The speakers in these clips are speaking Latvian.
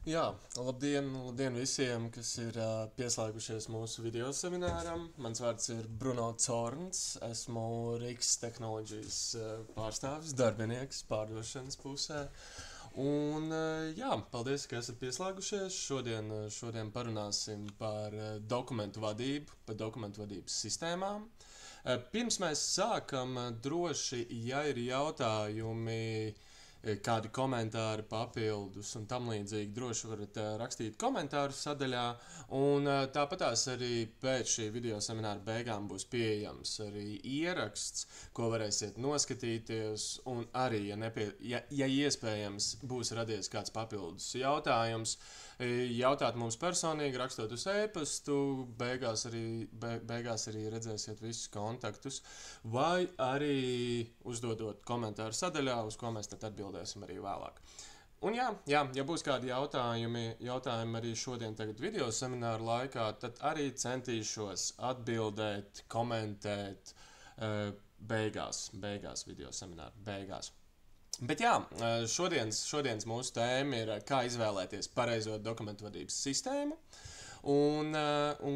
Jā, labdien visiem, kas ir pieslēgušies mūsu video semināram. Mans vārds ir Bruno Corns. Esmu Rīgas tehnoloģijas pārstāvis, darbinieks pārdošanas pusē. Un, jā, paldies, ka esat pieslēgušies. Šodien parunāsim par dokumentu vadību, par dokumentu vadības sistēmām. Pirms mēs sākam, droši, ja ir jautājumi, kādi komentāri papildus un tam līdzīgi, droši varat rakstīt komentāru sadaļā. Un tāpatās arī pēc šī video semināra beigām būs pieejams arī ieraksts, ko varēsiet noskatīties. Un arī, ja iespējams, būs radies kāds papildus jautājums, jautāt mums personīgi, rakstot uz e-pastu, beigās arī redzēsiet visus kontaktus, vai arī uzdodot komentāru sadaļā, uz ko mēs tad atbildēsim arī vēlāk. Un ja būs kādi jautājumi arī šodien video semināru laikā, tad arī centīšos atbildēt, komentēt beigās video semināru beigās. Bet jā, šodienas mūsu tēma ir, kā izvēlēties pareizo dokumentu vadības sistēmu. Un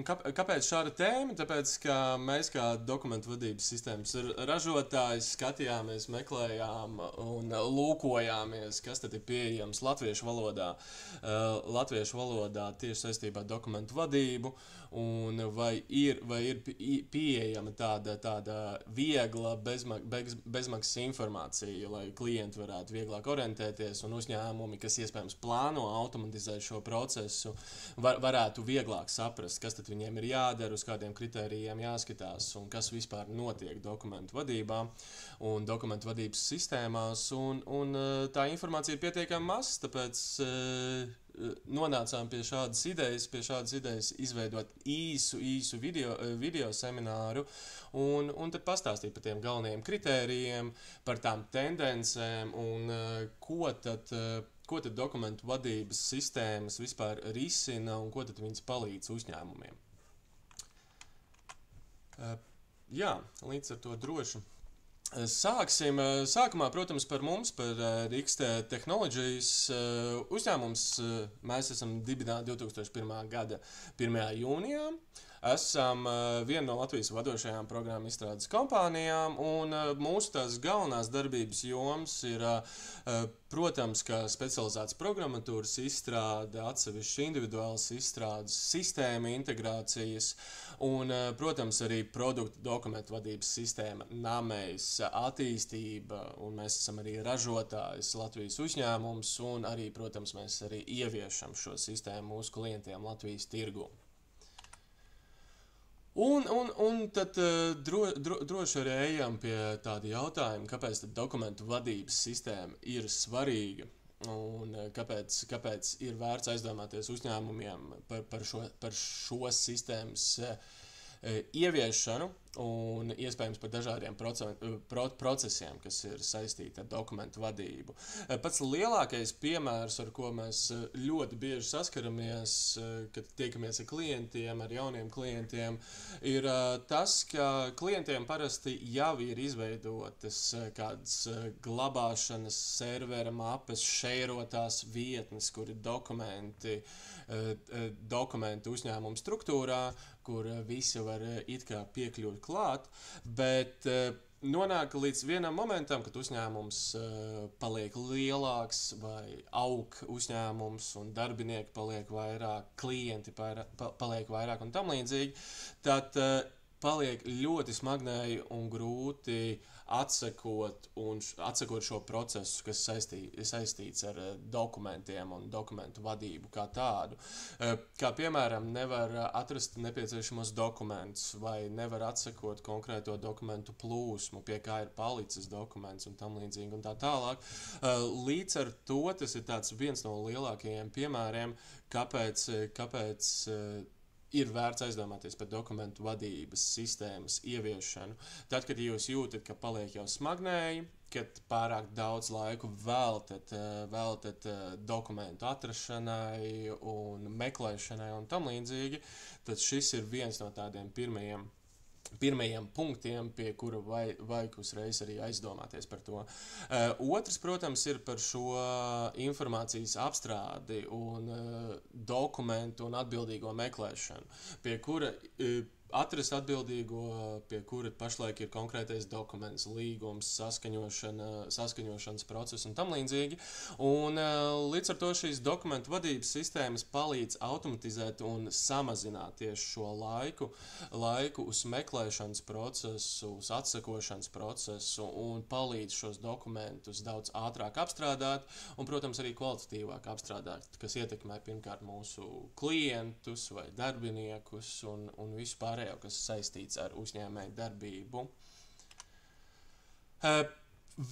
kāpēc šāda tēma? Tāpēc, ka mēs kā dokumentu vadības sistēmas ražotājs skatījāmies, meklējām un lūkojāmies, kas tad ir pieejams latviešu valodā tieši saistībā ar dokumentu vadību, un vai ir pieejama tāda viegla, bezmaksas informācija, lai klienti varētu vieglāk orientēties un uzņēmumi, kas iespējams plāno automatizēt šo procesu, varētu vieglāk saprast, kas tad viņiem ir jādara, uz kādiem kritērijiem jāskatās un kas vispār notiek dokumentu vadībā un dokumentu vadības sistēmās. Un tā informācija ir pietiekami maz, tāpēc nonācām pie šādas idejas izveidot īsu video semināru un tad pastāstīt par tiem galvenajiem kritērijiem, par tām tendencēm un ko tad dokumentu vadības sistēmas vispār risina un ko tad viņas palīdz uzņēmumiem. Jā, līdz ar to droši. Sākumā, protams, par mums, par Rīgas tehnoloģijas uzņēmums. Mēs esam dibināti 2001. gada 1. jūnijā. Esam viena no Latvijas vadošajām programmu izstrādes kompānijām, un mūsu tās galvenās darbības jomas ir, protams, ka specializētas programmatūras izstrāde, atsevišķas individuālas izstrādes, sistēma integrācijas un, protams, arī produktu dokumentu vadības sistēma, namējs, attīstība, un mēs esam arī ražotājs Latvijas uzņēmums, un arī, protams, mēs arī ieviešam šo sistēmu mūsu klientiem Latvijas tirgū. Un tad droši arī ejam pie tāda jautājuma, kāpēc tad dokumentu vadības sistēma ir svarīga un kāpēc ir vērts aizdomāties uzņēmumiem par šo sistēmas ieviešanu un iespējams par dažādiem procesiem, kas ir saistīti ar dokumentu vadību. Pats lielākais piemērs, ar ko mēs ļoti bieži saskaramies, kad tiekamies ar klientiem, ar jauniem klientiem, ir tas, ka klientiem parasti jau ir izveidotas kādas glabāšanas servera mapes, šeirotās vietnes, kur ir dokumenti uzņēmuma struktūrā, kur visi var it kā piekļūt klāt, bet nonāk līdz vienam momentam, kad uzņēmums paliek lielāks vai aug uzņēmums un darbinieki paliek vairāk, klienti paliek vairāk un tam līdzīgi, tad paliek ļoti smagnēji un grūti atsekot šo procesu, kas saistīts ar dokumentiem un dokumentu vadību kā tādu. Kā piemēram, nevar atrast nepieciešamos dokumentus vai nevar atsekot konkrēto dokumentu plūsmu, pie kā ir palicis dokuments un tam līdzīgi un tā tālāk. Līdz ar to tas ir viens no lielākajiem piemēriem, kāpēc ir vērts aizdomāties par dokumentu vadības sistēmas ieviešanu. Tad, kad jūs jūtat, ka paliek jau smagnēji, kad pārāk daudz laiku veltat dokumentu atrašanai un meklēšanai un tam līdzīgi, tad šis ir viens no tādiem pirmajiem pirmajiem punktiem, pie kura vajag uzreiz arī aizdomāties par to. Otrs, protams, ir par šo informācijas apstrādi un dokumentu un atbildīgo meklēšanu, pie kura atrast atbildīgo, pie kura pašlaik ir konkrētais dokuments, līgums, saskaņošanas process un tam līdzīgi. Un līdz ar to šīs dokumentu vadības sistēmas palīdz automatizēt un samazināt tieši šo laiku uz meklēšanas procesu, uz atsekošanas procesu un palīdz šos dokumentus daudz ātrāk apstrādāt un, protams, arī kvalitatīvāk apstrādāt, kas ietekmē pirmkārt mūsu klientus vai darbiniekus un visu pārējo, kas saistīts ar uzņēmēju darbību.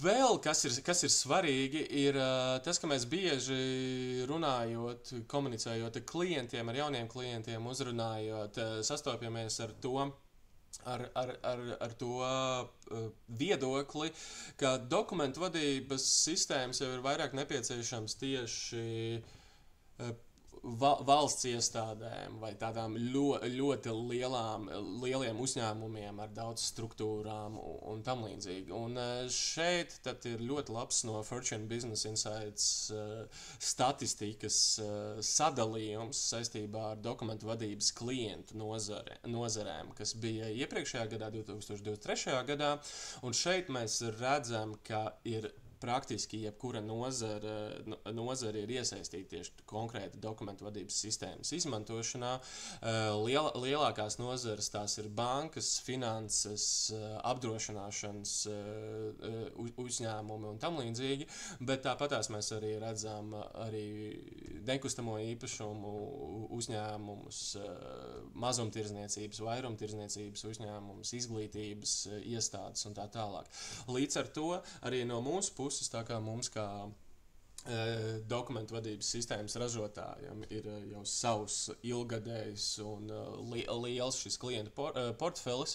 Vēl kas ir svarīgi, ir tas, ka mēs bieži runājot, komunicējot ar klientiem, ar jauniem klientiem, uzrunājot, sastopjamies ar to viedokli, ka dokumentu vadības sistēmas jau ir vairāk nepieciešams tieši valsts iestādēm vai tādām ļoti lieliem uzņēmumiem ar daudz struktūrām un tam līdzīgi. Un šeit tad ir ļoti labs no Fortune Business Insights statistikas sadalījums saistībā ar dokumentu vadības klientu nozarēm, kas bija iepriekšējā gadā, 2023. gadā, un šeit mēs redzam, ka ir praktiski jebkura nozare ir iesaistīta tieši konkrēti dokumentu vadības sistēmas izmantošanā. Lielākās nozares tās ir bankas, finanses, apdrošināšanas uzņēmumi un tam līdzīgi, bet tāpatās mēs arī redzam arī nekustamo īpašumu uzņēmumus, mazumtirdzniecības, vairumtirdzniecības uzņēmumus, izglītības iestādes un tā tālāk. Līdz ar to arī no mūsu puses, tā kā mums kā dokumentu vadības sistēmas ražotājiem ir jau savs ilgadējs un liels šis klientu portfelis,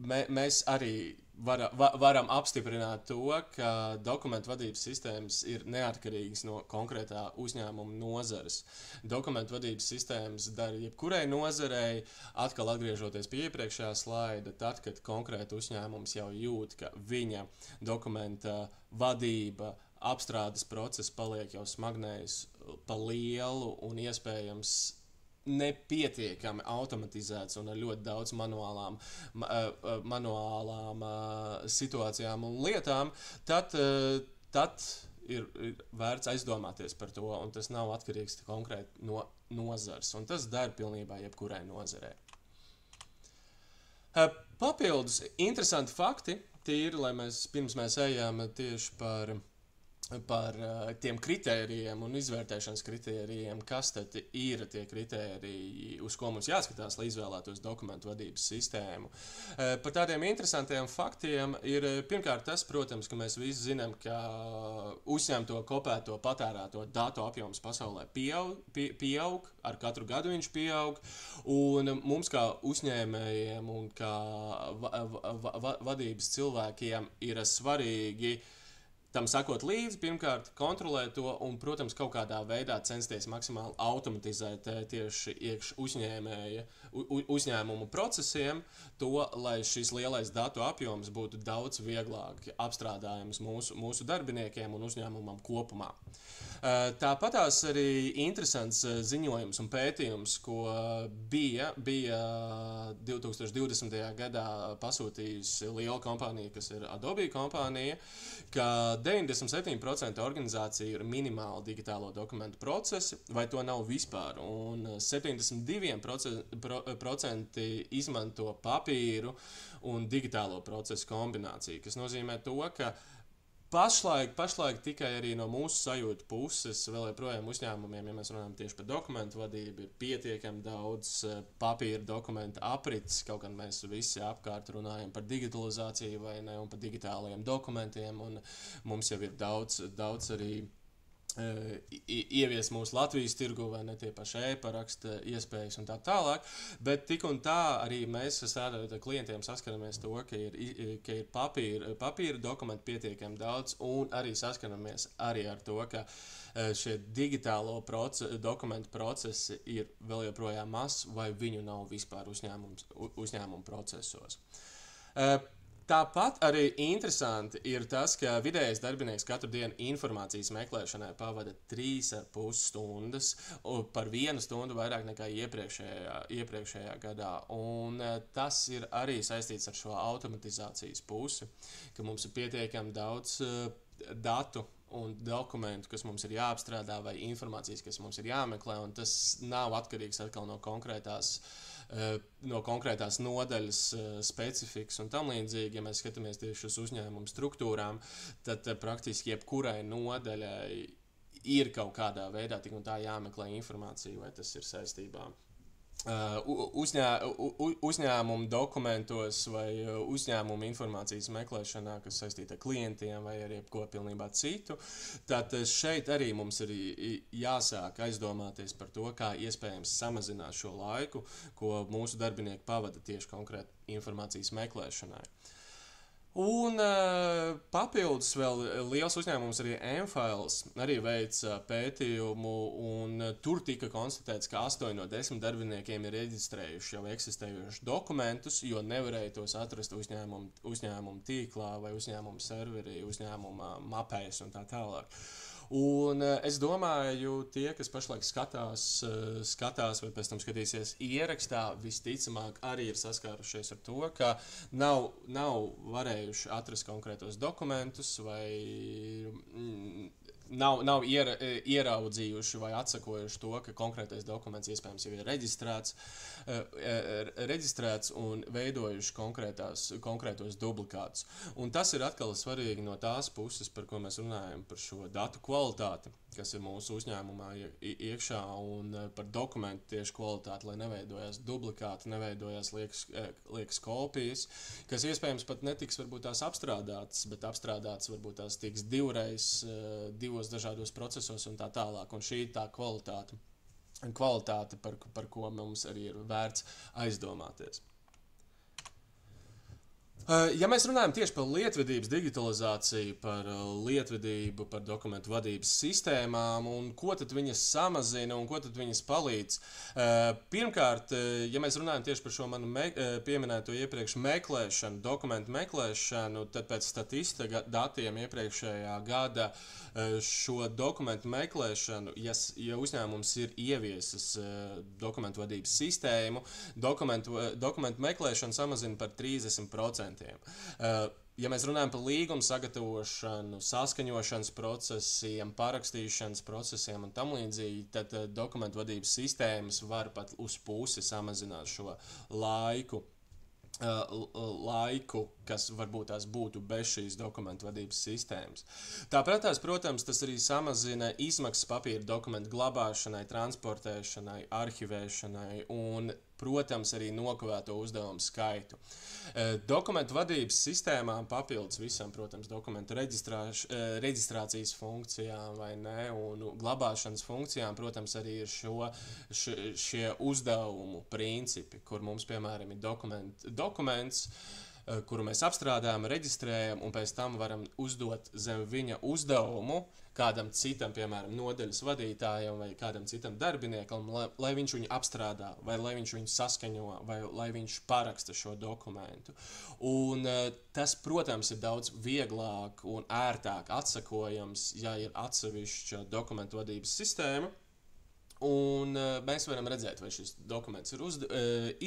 mēs arī varam apstiprināt to, ka dokumentu vadības sistēmas ir neatkarīgas no konkrētā uzņēmuma nozares. Dokumentu vadības sistēmas dara jebkurai nozarei, atkal atgriežoties pie iepriekšējā slaida, tad, kad konkrēti uzņēmums jau jūt, ka viņa dokumenta vadība, apstrādes process paliek jau smagnējs pa lielu un iespējams nepietiekami automatizēts un ar ļoti daudz manuālām situācijām un lietām, tad ir vērts aizdomāties par to, un tas nav atkarīgs konkrēti no nozars, un tas der pilnībā jebkurai nozarei. Papildus interesanti fakti, tīri, lai pirms mēs ejam tieši par tiem kritērijiem un izvērtēšanas kritērijiem, kas tad ir tie kritēriji, uz ko mums jāskatās, lai izvēlētos dokumentu vadības sistēmu. Par tādiem interesantiem faktiem ir pirmkārt tas, protams, ka mēs visi zinām, ka uzņemto, kopēto, patērēto datu apjoms pasaulē pieaug, ar katru gadu viņš pieaug, un mums kā uzņēmējiem un kā vadības cilvēkiem ir svarīgi tam sakot līdzi, pirmkārt, kontrolēt to un, protams, kaut kādā veidā censties maksimāli automatizēt tieši uzņēmumu procesiem to, lai šis lielais datu apjoms būtu daudz vieglāk apstrādājams mūsu darbiniekiem un uzņēmumam kopumā. Tāpatās arī interesants ziņojums un pētījums, ko bija 2020. gadā pasūtījusi liela kompānija, kas ir Adobe kompānija, ka 97% organizāciju ir minimāli digitālo dokumentu procesi, vai to nav vispār, un 72% izmanto papīru un digitālo procesu kombināciju, kas nozīmē to, ka pašlaik tikai arī no mūsu sajūtu puses vēl joprojām uzņēmumiem, ja mēs runājam tieši par dokumentu vadību, ir pietiekami daudz papīra dokumentu aprits, kaut gan mēs visi apkārt runājam par digitalizāciju vai ne, un par digitālajiem dokumentiem, un mums jau ir daudz arī ievies mūsu Latvijas tirgu vai ne tie paši e-paraksta iespējas un tā tālāk, bet tik un tā arī mēs strādājot ar klientiem saskaramies to, ka ir papīra dokumenti pietiekami daudz un arī saskaramies arī ar to, ka šie digitālo dokumentu procesi ir vēl joprojām maz vai viņu nav vispār uzņēmumu procesos. Tāpat arī interesanti ir tas, ka vidējais darbinieks katru dienu informācijas meklēšanai pavada 3,5 stundas, par 1 stundu vairāk nekā iepriekšējā gadā. Un tas ir arī saistīts ar šo automatizācijas pusi, ka mums ir pietiekami daudz datu un dokumentu, kas mums ir jāapstrādā, vai informācijas, kas mums ir jāmeklē, un tas nav atkarīgs atkal no konkrētās nodaļas specifikas un tam līdzīgi. Ja mēs skatāmies tieši uz uzņēmumu struktūrām, tad praktiski jebkurai nodaļai ir kaut kādā veidā tik un tā jāmeklē informācija, vai tas ir saistībā uzņēmumu dokumentos vai uzņēmumu informācijas meklēšanā, kas saistīta ar klientiem vai arī ko pilnībā citu. Tad šeit arī mums ir jāsāk aizdomāties par to, kā iespējams samazināt šo laiku, ko mūsu darbinieki pavada tieši konkrēti informācijas meklēšanai. Un papildus vēl liels uzņēmums arī M-Files arī veica pētījumu, un tur tika konstatēts, ka 8 no 10 darbiniekiem ir reģistrējuši jau eksistējušus dokumentus, jo nevarēja tos atrast uzņēmumu tīklā vai uzņēmumu serverī, uzņēmuma mapēs un tā tālāk. Un es domāju, tie, kas pašlaik skatās vai pēc tam skatīsies ierakstā, visticamāk arī ir saskārušies ar to, ka nav varējuši atrast konkrētos dokumentus vai nav ieraudzījuši vai atsakojuši to, ka konkrētais dokuments iespējams jau ir reģistrēts un veidojuši konkrētos duplikātus. Un tas ir atkal svarīgi no tās puses, par ko mēs runājam, par šo datu kvalitāti, kas ir mūsu uzņēmumā iekšā, un par dokumentu tieši kvalitāti, lai neveidojās duplikāti, neveidojās liekas kopijas, kas iespējams pat netiks varbūt tās apstrādātas, bet apstrādātas varbūt tās tiks divos dažādos procesos un tā tālāk. Un šī ir tā kvalitāte, par ko mums arī ir vērts aizdomāties. Ja mēs runājam tieši par lietvedības digitalizāciju, par lietvedību, par dokumentu vadības sistēmām un ko tad viņas samazina un ko tad viņas palīdz. Pirmkārt, ja mēs runājam tieši par šo manu pieminēto iepriekš meklēšanu, dokumentu meklēšanu, tad pēc statistika datiem iepriekšējā gada šo dokumentu meklēšanu, ja uzņēmums ir ieviesis dokumentu vadības sistēmu, dokumentu meklēšanu samazina par 30%. Ja mēs runājam par līgumu sagatavošanu, saskaņošanas procesiem, parakstīšanas procesiem un tam līdzīgi, tad dokumentu vadības sistēmas var pat uz pusi samazināt šo laiku, kas varbūt tās būtu bez šīs dokumentu vadības sistēmas. Tāpēc, protams, tas arī samazina izmaksas papīra dokumentu glabāšanai, transportēšanai, arhivēšanai un, protams, arī nokavēto uzdevumu skaitu. Dokumentu vadības sistēmām papildus visam, protams, dokumentu reģistrācijas funkcijām vai ne, un glabāšanas funkcijām, protams, arī ir šie uzdevumu principi, kur mums, piemēram, ir dokuments, kuru mēs apstrādājam, reģistrējam un pēc tam varam uzdot zem viņa uzdevumu kādam citam, piemēram, nodaļas vadītājam vai kādam citam darbiniekam, lai viņš viņu apstrādā, vai lai viņš viņu saskaņo, vai lai viņš paraksta šo dokumentu. Un tas, protams, ir daudz vieglāk un ērtāk atsakojams, ja ir atsevišķa dokumentu vadības sistēma. Un mēs varam redzēt, vai šis dokuments ir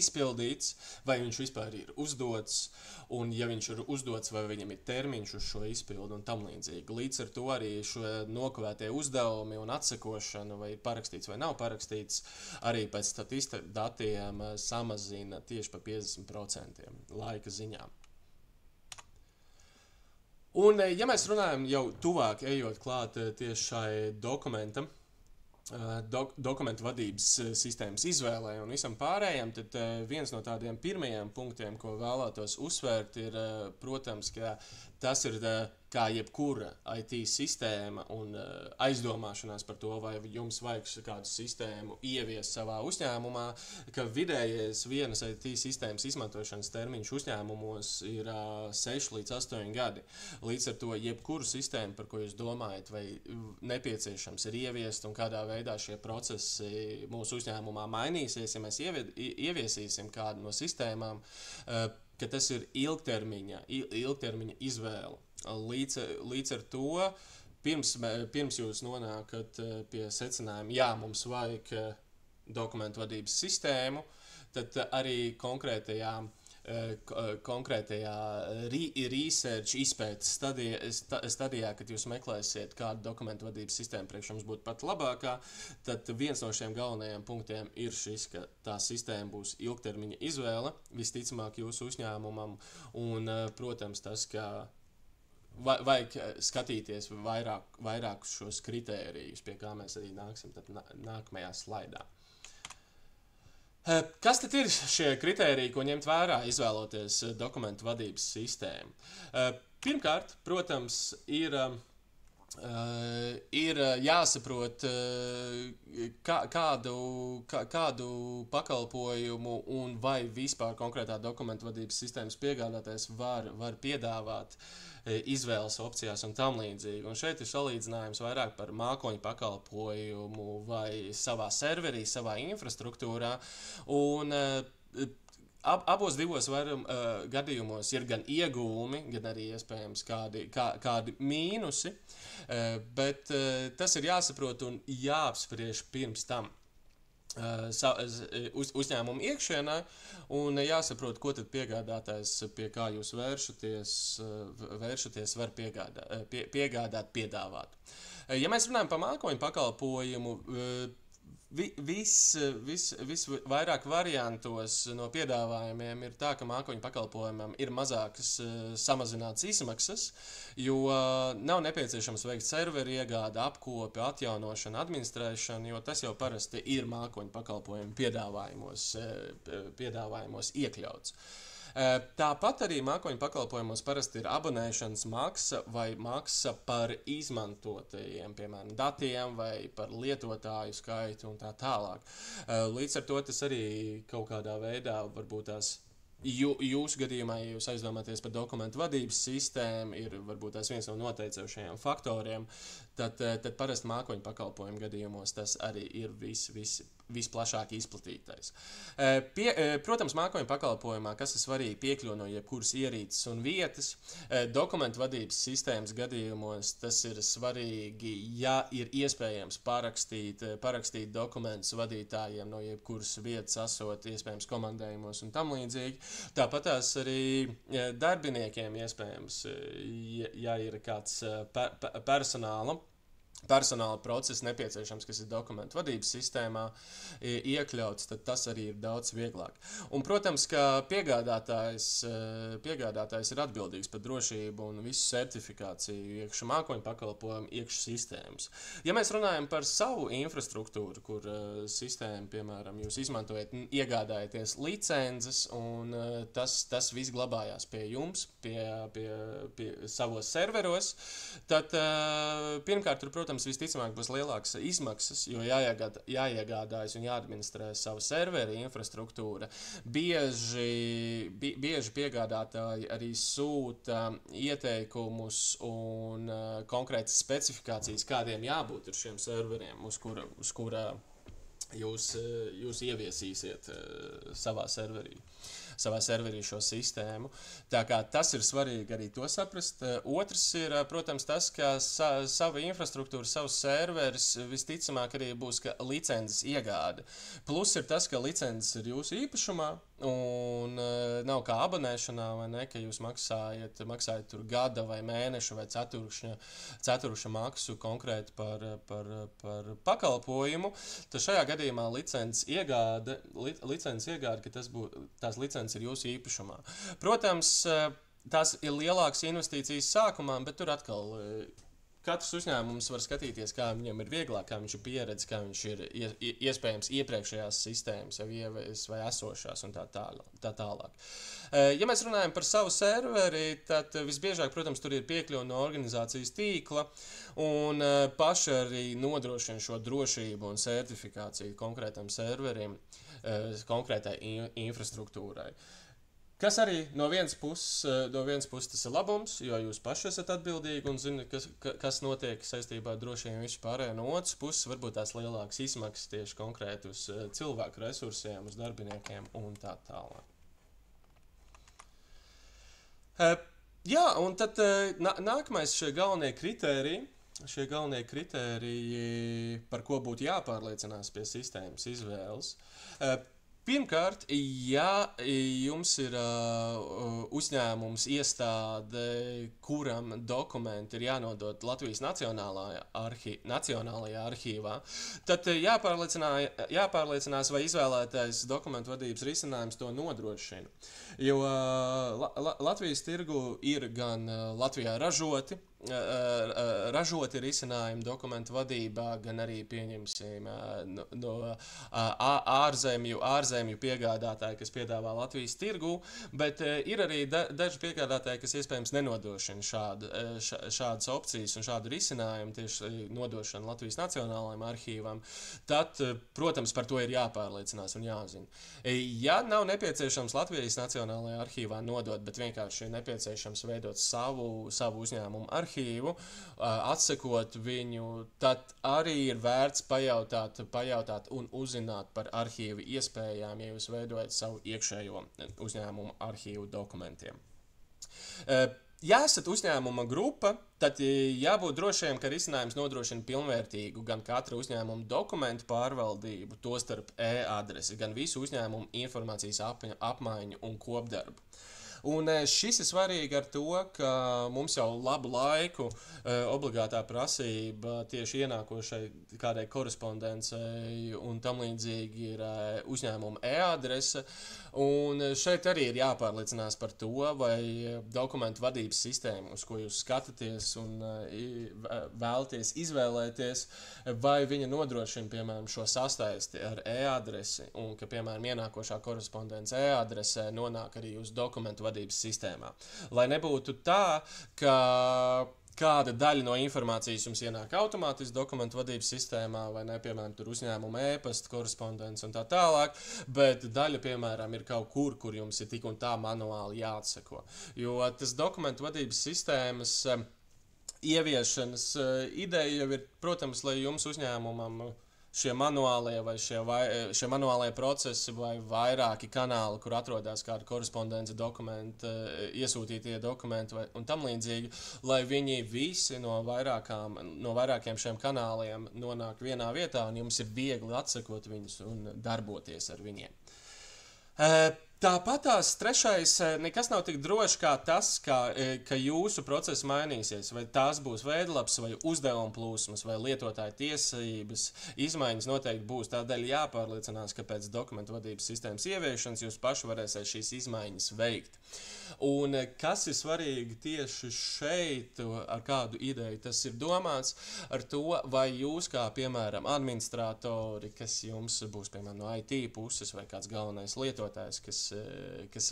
izpildīts, vai viņš vispār ir uzdots, un ja viņš ir uzdots, vai viņam ir termiņš uz šo izpildu un tam līdzīgi. Līdz ar to arī šo nokavētie uzdevumi un atsekošana, vai ir parakstīts vai nav parakstīts, arī pēc statistika datiem samazina tieši par 50% laika ziņā. Un ja mēs runājam jau tuvāk ejot klāt tieši šai dokumentam, dokumentu vadības sistēmas izvēlē un visam pārējiem, tad viens no tādiem pirmajiem punktiem, ko vēlētos uzsvērt, ir, protams, ka tas ir kā jebkura IT sistēma un aizdomāšanās par to, vai jums vajag kādu sistēmu ieviest savā uzņēmumā, ka vidējais vienas IT sistēmas izmantošanas termiņš uzņēmumos ir 6 līdz 8 gadi. Līdz ar to jebkuru sistēmu, par ko jūs domājat, vai nepieciešams ir ieviest un kādā veidā šie procesi mūsu uzņēmumā mainīsies, ja mēs ieviesīsim kādu no sistēmām, ka tas ir ilgtermiņa izvēle. Līdz ar to, pirms jūs nonākat pie secinājuma, jā, mums vajag dokumentu vadības sistēmu, tad arī konkrētajā research izpētes stadijā, kad jūs meklēsiet, kādu dokumentu vadības sistēmu priekš jums būtu pat labākā, tad viens no šiem galvenajiem punktiem ir šis, ka tā sistēma būs ilgtermiņa izvēle, visticamāk jūsu uzņēmumam, un, protams, tas, ka vajag skatīties vairāk šos kritērijus, pie kā mēs arī nāksim tad nākamajā slaidā. Kas tad ir šie kritēriji, ko ņemt vērā, izvēloties dokumentu vadības sistēmu? Pirmkārt, protams, ir jāsaprot, kādu pakalpojumu un vai vispār konkrētā dokumentu vadības sistēmas piegādātājs var piedāvāt izvēles opcijās un tam līdzīgi. Un šeit ir salīdzinājums vairāk par mākoņu pakalpojumu vai savā serverī, savā infrastruktūrā. Un abos divos gadījumos ir gan iegūmi, gan arī iespējams kādi mīnusi, bet tas ir jāsaprot un jāapspriež pirms tam uzņēmumu iekšienē, un jāsaprot, ko tad piegādātājs, pie kā jūs vēršaties, var piedāvāt. Ja mēs runājam par mākoņu pakalpojumu, visvairāk variantos no piedāvājumiem ir tā, ka mākoņu pakalpojumam ir mazākas samazinātas izmaksas, jo nav nepieciešams veikt serveru iegādi, apkopi, atjaunošanu, administrēšanu, jo tas jau parasti ir mākoņu pakalpojumu piedāvājumos iekļauts. Tāpat arī mākoņu pakalpojumos parasti ir abonēšanas maksa vai maksa par izmantotajiem, piemēram, datiem vai par lietotāju skaitu un tā tālāk. Līdz ar to tas arī kaut kādā veidā varbūt tās jūsu gadījumā, ja jūs aizdomāties par dokumentu vadības sistēmu, ir varbūt tās viens no noteicošajiem faktoriem, tad parasti mākoņu pakalpojumu gadījumos tas arī ir visplašāk izplatītais. Protams, mākoņu pakalpojumā, kas ir svarīgi, piekļuva no jebkuras ierīces un vietas, dokumentu vadības sistēmas gadījumos tas ir svarīgi, ja ir iespējams parakstīt dokumentus vadītājiem no jebkuras vietas, esot iespējams komandējumos un tam līdzīgi. Tāpat tās arī darbiniekiem iespējams, ja ir kāds personāla process nepieciešams, kas ir dokumentu vadības sistēmā iekļauts, tad tas arī ir daudz vieglāk. Un, protams, ka piegādātājs ir atbildīgs par drošību un visu certifikāciju iekšu mākoņu pakalpojumu, iekšu sistēmas. Ja mēs runājam par savu infrastruktūru, kur sistēmu, piemēram, jūs izmantojat, iegādājaties licences, un tas viss glabājās pie jums, pie savos serveros, tad pirmkārt, protams, visticamāk būs lielākas izmaksas, jo jāiegādājas un jāadministrē savu serveri infrastruktūra. Bieži piegādātāji arī sūta ieteikumus un konkrētas specifikācijas, kādiem jābūt ar šiem serveriem, uz kura jūs ieviesīsiet savā serverī šo sistēmu. Tā kā tas ir svarīgi arī to saprast. Otrs ir, protams, tas, ka sava infrastruktūra, savs serveris visticamāk arī būs licences iegāde. Plus ir tas, ka licences ir jūsu īpašumā un nav kā abonēšanā, vai ne, ka jūs maksājat tur gada vai mēneša vai ceturkšņa maksu konkrēti par pakalpojumu. Tad šajā gadījumā licences iegāde, ka tās licences ir jūsu īpašumā. Protams, tās ir lielākas investīcijas sākumā, bet tur atkal katrs uzņēmums var skatīties, kā viņam ir vieglāk, kā viņš ir pieredzis, kā viņš ir iespējams iepriekšējās sistēmas jau ievies vai esošās un tā tālāk. Ja mēs runājam par savu serveri, tad visbiežāk, protams, tur ir piekļuve no organizācijas tīkla un paši arī nodrošina šo drošību un certifikāciju konkrētam serverim, konkrētai infrastruktūrai. Kas arī no vienas puses tas ir labums, jo jūs paši esat atbildīgi un zināt, kas notiek saistībā ar drošiem vispārējo. No otras puses, varbūt tās lielākas izmaksas tieši konkrēti uz cilvēku resursiem, uz darbiniekiem un tā tālāk. Jā, un tad nākamais šie galvenie kritēriji, par ko būtu jāpārliecinās pie sistēmas izvēles. Pirmkārt, ja jums ir uzņēmums, iestāde, kuram dokumenti ir jānodod Latvijas Nacionālajā arhīvā, tad jāpārliecinās, vai izvēlētais dokumentu vadības risinājums to nodrošina. Jo Latvijas tirgu ir gan Latvijā ražoti risinājumi dokumentu vadībā, gan arī pieņemsim no ārzemju piegādātāji, kas piedāvā Latvijas tirgu, bet ir arī daži piegādātāji, kas iespējams nenodrošina šādas opcijas un šādu risinājumu, tieši nodošanu Latvijas Nacionālajām arhīvām. Tad, protams, par to ir jāpārliecinās un jāzina. Ja nav nepieciešams Latvijas Nacionālajā arhīvā nodot, bet vienkārši ir nepieciešams veidot savu uzņēmumu arhīvu, atsekot viņu, tad arī ir vērts pajautāt un uzzināt par arhīvu iespējām, ja jūs veidojat savu iekšējo uzņēmumu arhīvu dokumentiem. Ja esat uzņēmuma grupa, tad jābūt drošiem, ka risinājums nodrošina pilnvērtīgu gan katra uzņēmuma dokumentu pārvaldību, tostarp e-adresi, gan visu uzņēmumu informācijas apmaiņu un kopdarbu. Un šis ir svarīgi ar to, ka mums jau labu laiku obligātā prasība tieši ienākošai kādai korespondencei un tam līdzīgi ir uzņēmuma e-adrese. Un šeit arī ir jāpārliecinās par to, vai dokumentu vadības sistēma, uz ko jūs skatāties un vēlaties izvēlēties, vai viņa nodrošina, piemēram, šo sasaisti ar e-adresi un ka, piemēram, ienākošā korespondence e-adresē nonāk arī uz dokumentu vadības sistēmā. Lai nebūtu tā, ka kāda daļa no informācijas jums ienāk automātiski dokumentu vadības sistēmā, vai ne, piemēram, tur uzņēmuma e-pasta korespondence un tā tālāk, bet daļa, piemēram, ir kaut kur jums ir tik un tā manuāli jāatseko. Jo tas dokumentu vadības sistēmas ieviešanas ideja jau ir, protams, lai jums uzņēmumam šie manuālie procesi vai vairāki kanāli, kur atrodas kāda korespondence dokumenti, iesūtītie dokumenti un tam līdzīgi, lai viņi visi no vairākiem šiem kanāliem nonāk vienā vietā un jums ir viegli atsekot viņus un darboties ar viņiem. Tāpat tās trešais, nekas nav tik droši kā tas, ka jūsu process mainīsies, vai tās būs veidlaps, vai uzdevuma plūsmas, vai lietotāja tiesības. Izmaiņas noteikti būs, tādēļ jāpārliecinās, ka pēc dokumentu vadības sistēmas ieviešanas jūs paši varēsiet šīs izmaiņas veikt. Un kas ir svarīgi tieši šeit, ar kādu ideju tas ir domāts, ar to, vai jūs kā, piemēram, administratori, kas jums būs, piemēram, no IT puses, vai kāds galvenais lietotājs, kas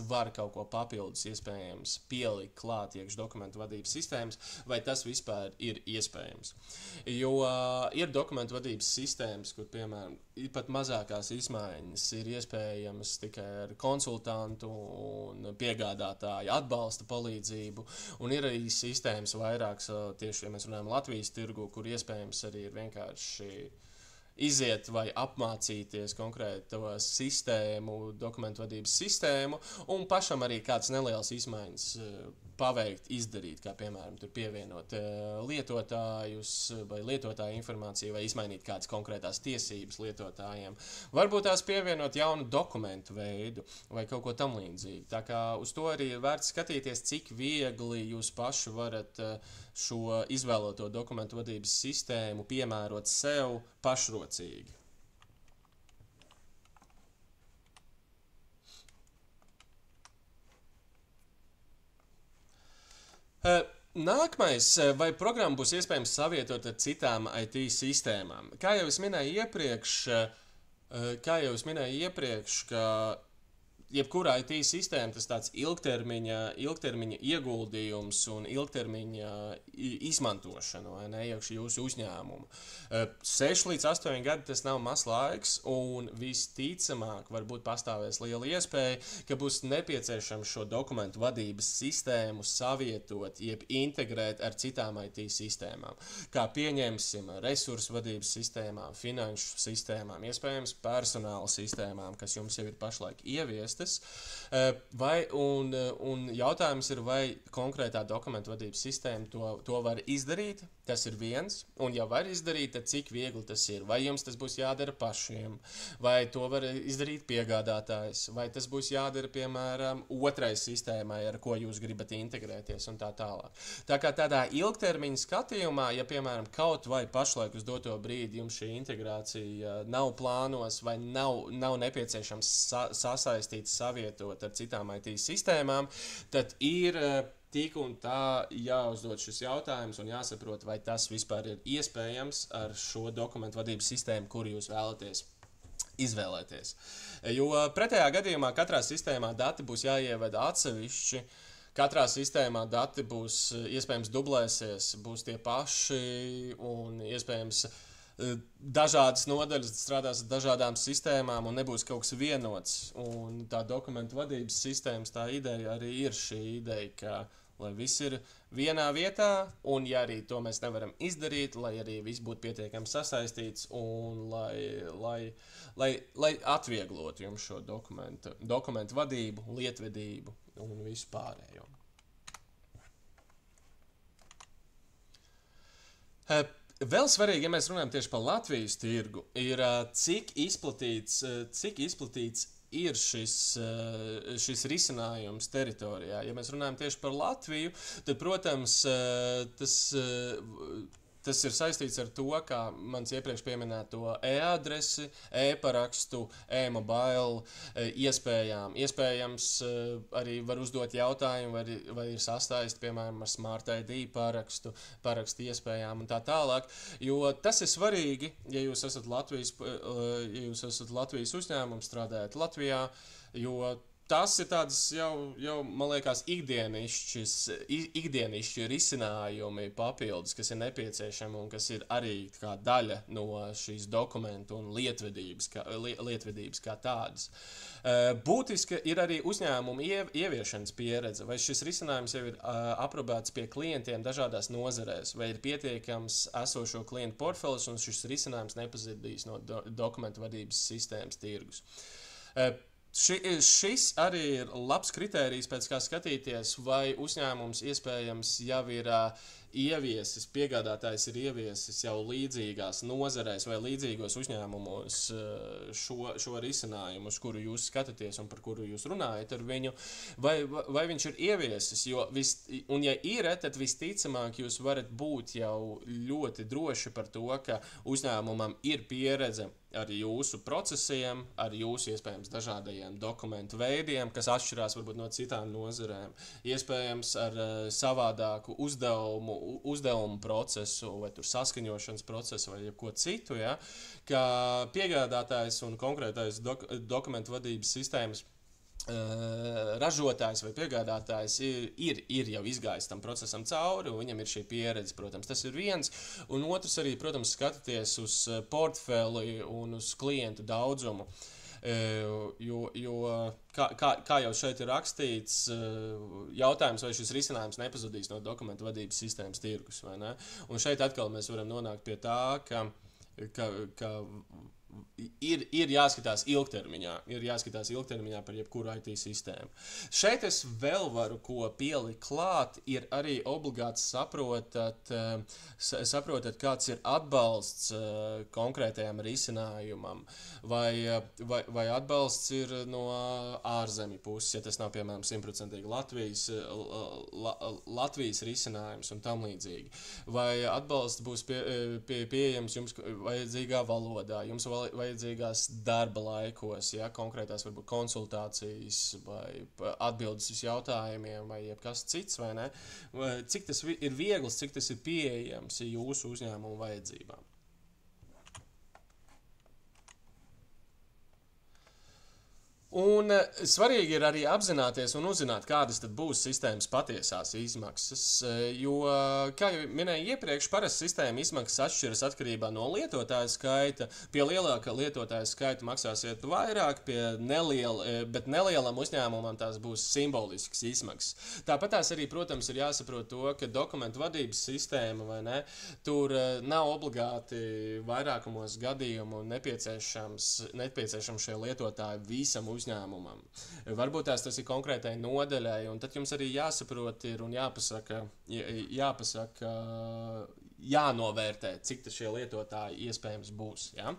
var kaut ko papildus iespējams pielikt klāt iekš dokumentu vadības sistēmas, vai tas vispār ir iespējams. Jo ir dokumentu vadības sistēmas, kur, piemēram, pat mazākās izmaiņas ir iespējamas tikai ar konsultantu un piegādātāju atbalsta palīdzību, un ir arī sistēmas vairākas, tieši, ja mēs runājam Latvijas tirgu, kur iespējams arī ir vienkārši iziet vai apmācīties konkrēto sistēmu, dokumentu vadības sistēmu, un pašam arī kāds neliels izmaiņas paveikt, izdarīt, kā piemēram tur pievienot lietotājus vai lietotāju informāciju vai izmainīt kādas konkrētās tiesības lietotājiem. Varbūt tās pievienot jaunu dokumentu veidu vai kaut ko tam līdzīgu. Tā kā uz to arī ir vērts skatīties, cik viegli jūs paši varat šo izvēloto dokumentu vadības sistēmu piemērot sev pašrocīgi. Nākamais, vai programma būs iespējams savietot ar citām IT sistēmām? Kā jau es minēju iepriekš, ka jebkurā IT sistēma tas tāds ilgtermiņa ieguldījums un ilgtermiņa izmantošana, vai ne, iekš jūsu uzņēmumu. 6 līdz 8 gadi tas nav mazs laiks, un visticamāk varbūt pastāvēs liela iespēja, ka būs nepieciešams šo dokumentu vadības sistēmu savietot, jeb integrēt ar citām IT sistēmām. Kā pieņemsim resursu vadības sistēmām, finanšu sistēmām, iespējams personāla sistēmām, kas jums jau ir pašlaik ieviestas. Un jautājums ir, vai konkrētā dokumentu vadības sistēma to var izdarīt. Tas ir viens, un ja var izdarīt, tad cik viegli tas ir. Vai jums tas būs jādara pašiem, vai to var izdarīt piegādātājs, vai tas būs jādara, piemēram, otrai sistēmai, ar ko jūs gribat integrēties un tā tālāk. Tā kā tādā ilgtermiņa skatījumā, ja, piemēram, kaut vai pašlaik uz doto brīdi jums šī integrācija nav plānos vai nav nepieciešams sasaistīt, savietot ar citām IT sistēmām, tad ir tik un tā jāuzdod šis jautājums un jāsaprot, vai tas vispār ir iespējams ar šo dokumentu vadības sistēmu, kuru jūs vēlaties izvēlēties. Jo pretējā gadījumā katrā sistēmā dati būs jāievada atsevišķi, katrā sistēmā dati būs iespējams dublēsies, būs tie paši un iespējams dažādas nodaļas strādās ar dažādām sistēmām un nebūs kaut kas vienots. Un tā dokumentu vadības sistēmas tā ideja arī ir šī ideja, ka lai viss ir vienā vietā, un ja arī to mēs nevaram izdarīt, lai arī viss būtu pietiekami sasaistīts un lai atvieglotu jums šo dokumentu vadību, lietvedību un visu pārējo. Vēl svarīgi, ja mēs runājam tieši par Latvijas tirgu, ir cik izplatīts ir šis risinājums teritorijā. Ja mēs runājam tieši par Latviju, tad, protams, tas ir saistīts ar to, kā mans iepriekš pieminēto e-adresi, e-parakstu, e-mobile iespējām. Iespējams, arī var uzdot jautājumu, vai ir sastāst, piemēram, ar Smart ID parakstu iespējām un tā tālāk. Jo tas ir svarīgi, ja jūs esat Latvijas uzņēmums, strādājat Latvijā, jo tas ir tāds jau man liekas, ikdienišķi risinājumi papildus, kas ir nepieciešami un kas ir arī kā daļa no šīs dokumentu un lietvedības kā tādas. Būtiska ir arī uzņēmuma ieviešanas pieredze, vai šis risinājums jau ir aprobēts pie klientiem dažādās nozarēs, vai ir pietiekams esošo klientu portfelis un šis risinājums nepazudīs no dokumentu vadības sistēmas tirgus. Šis arī ir labs kritērijs, pēc kā skatīties, vai uzņēmums iespējams jau ir ieviesis, piegādātājs ir ieviesis jau līdzīgās nozarēs vai līdzīgos uzņēmumos šo risinājumu, uz kuru jūs skatāties un par kuru jūs runājat ar viņu, vai viņš ir ieviesis, un ja ir, tad visticamāk jūs varat būt jau ļoti droši par to, ka uzņēmumam ir pieredze ar jūsu procesiem, ar jūsu iespējams dažādajiem dokumentu veidiem, kas atšķirās varbūt no citām nozarēm, iespējams ar savādāku uzdevumu procesu vai tur saskaņošanas procesu vai jebko citu, ja, ka piegādātājs un konkrētais dokumentu vadības sistēmas ražotājs vai piegādātājs ir jau izgājis tam procesam cauri, un viņam ir šī pieredze, protams, tas ir viens, un otrs arī, protams, skatīties uz portfeli un uz klientu daudzumu, jo kā jau šeit ir rakstīts, jautājums, vai šis risinājums nepazudīs no dokumentu vadības sistēmas tirgus, vai ne? Un šeit atkal mēs varam nonākt pie tā, ka ir jāskatās ilgtermiņā par jebkuru IT sistēmu. Šeit es vēl varu ko pielikt klāt, ir arī obligāti saprotat, kāds ir atbalsts konkrētajam risinājumam, vai atbalsts ir no ārzemju puses, ja tas nav, piemēram, 100% Latvijas risinājums un tam līdzīgi. Vai atbalsts būs pieejams jums vajadzīgā valodā, jums vajadzīgās darba laikos, ja, konkrētās varbūt konsultācijas vai atbildes uz jautājumiem vai jebkas cits, vai ne? Cik tas ir viegls, cik tas ir pieejams jūsu uzņēmumu vajadzībām. Un svarīgi ir arī apzināties un uzzināt, kādas tad būs sistēmas patiesās izmaksas, jo, kā jau minēju iepriekš, parasti sistēma izmaksas atšķiras atkarībā no lietotāja skaita. Pie lielāka lietotāja skaita maksāsiet vairāk, bet nelielam uzņēmumam tās būs simboliskas izmaksas. Tāpat tās arī, protams, ir jāsaprot to, ka dokumentu vadības sistēma, vai ne, tur nav obligāti vairākumos gadījumu nepieciešams šie lietotāji visam uzņēmumam. Varbūt tas ir konkrētai nodaļai, un tad jums arī jāsaprot ir un jāpasaka, jānovērtē, cik šie lietotāji iespējams būs. Ja?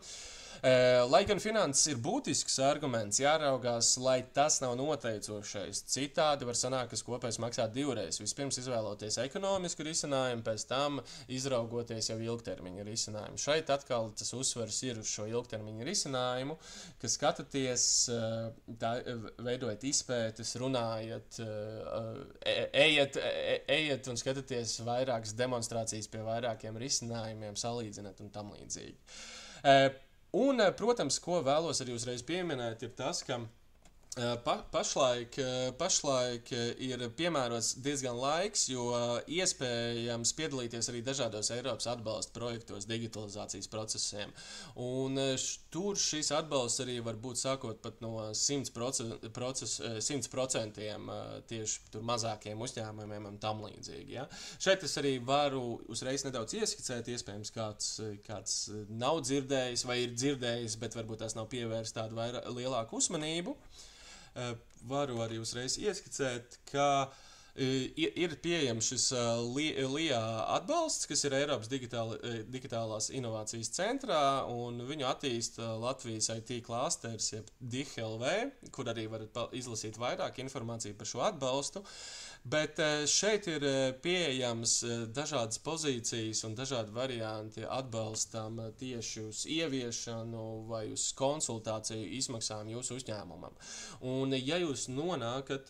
Lai gan finanses ir būtisks arguments, jāraugās, lai tas nav noteicošais. Citādi var sanākt, ka kopējs maksā divreiz. Vispirms izvēloties ekonomisku risinājumu, pēc tam izraugoties jau ilgtermiņa risinājumu. Šeit atkal tas uzsvars ir uz šo ilgtermiņa risinājumu, ka skatāties, veidojat izpētes, runājat, ejiet un skatāties vairākas demonstrācijas pie vairākiem risinājumiem, salīdzināt un tam līdzīgi. Un, protams, ko vēlos arī uzreiz pieminēt, ir tas, ka pašlaik ir piemērots diezgan laiks, jo iespējams piedalīties arī dažādos Eiropas atbalsta projektos digitalizācijas procesiem. Un tur šis atbalsts arī var būt sākot pat no 100% tieši tur mazākiem uzņēmumiem un tam līdzīgi. Ja? Šeit es arī varu uzreiz nedaudz ieskicēt, iespējams kāds nav dzirdējis vai ir dzirdējis, bet varbūt tās nav pievērst tādu lielāku uzmanību. Varu arī uzreiz ieskicēt, ka ir pieejams šis LIA atbalsts, kas ir Eiropas digitālās inovācijas centrā, un viņu attīsta Latvijas IT klāsters, jeb DIHLV, kur arī varat izlasīt vairāk informāciju par šo atbalstu. Bet šeit ir pieejams dažādas pozīcijas un dažādi varianti atbalstam tieši uz ieviešanu vai uz konsultāciju izmaksām jūsu uzņēmumam. Un ja jūs nonākat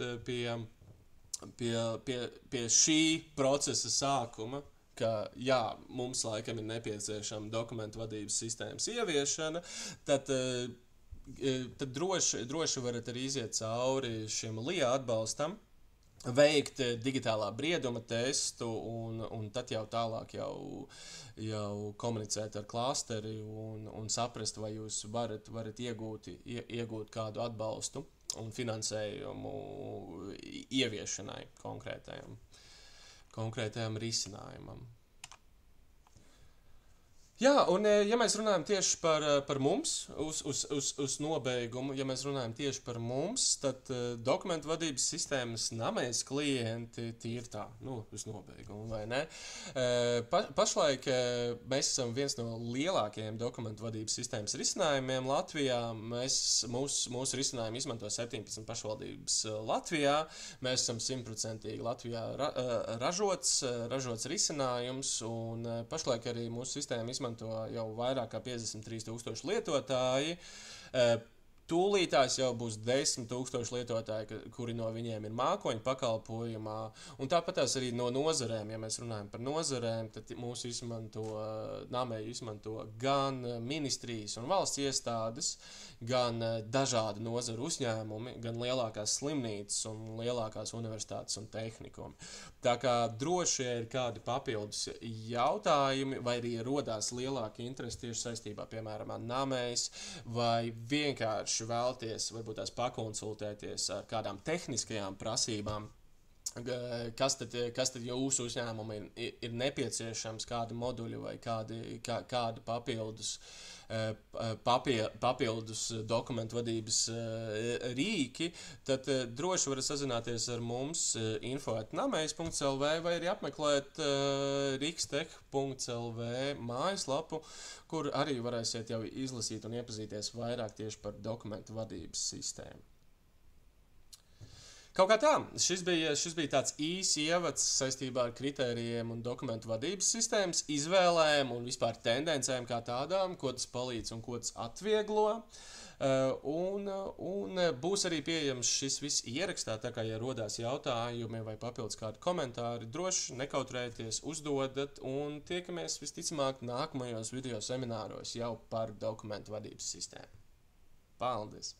pie šī procesa sākuma, ka jā, mums laikam ir nepieciešama dokumentu vadības sistēmas ieviešana, tad droši varat arī iziet cauri šim LIA atbalstam, veikt digitālā brieduma testu un tad jau tālāk jau komunicēt ar klāsteri un saprast, vai jūs varat iegūt kādu atbalstu un finansējumu ieviešanai konkrētajam risinājumam. Jā, un ja mēs runājam tieši par mums, uz nobeigumu, ja mēs runājam tieši par mums, tad dokumentu vadības sistēmas namēs klienti tīri tā, uz nobeigumu, vai ne? Pašlaik mēs esam viens no lielākajiem dokumentu vadības sistēmas risinājumiem Latvijā. Mūsu risinājumu izmanto 17 pašvaldības Latvijā. Mēs esam 100% Latvijā ražots risinājums, un pašlaik arī mūsu sistēma izmanto jau vairāk kā 53,000 lietotāji. Tūlītās jau būs 10,000 lietotāji, kuri no viņiem ir mākoņu pakalpojumā. Un tāpat arī no nozarēm, ja mēs runājam par nozarēm, tad mūsu namēju izmanto gan ministrijas un valsts iestādes, gan dažādi nozaru uzņēmumi, gan lielākās slimnīcas un lielākās universitātes un tehnikumi. Tā kā droši ir kādi papildus jautājumi, vai arī rodās lielāka interese tieši saistībā, piemēram, ar namējs, vai vienkārši vēlties varbūt tās pakonsultēties ar kādām tehniskajām prasībām, kas tad jūsu uzņēmumam ir nepieciešams, kādi moduļi vai kādi papildus dokumentu vadības rīki, tad droši varat sazināties ar mums info@namejs.lv vai arī apmeklēt rikstech.lv mājaslapu, kur arī varēsiet jau izlasīt un iepazīties vairāk tieši par dokumentu vadības sistēmu. Kaut kā tā, šis bija tāds īss ievads saistībā ar kritērijiem un dokumentu vadības sistēmas izvēlēm un vispār tendencēm kā tādām, ko tas palīdz un ko tas atvieglo. Un būs arī pieejams šis viss ierakstā, tā kā, ja rodās jautājumi vai papildus kādi komentāri, droši nekautrējieties, uzdodat un tiekamies visticamāk nākamajos video semināros jau par dokumentu vadības sistēmu. Paldies!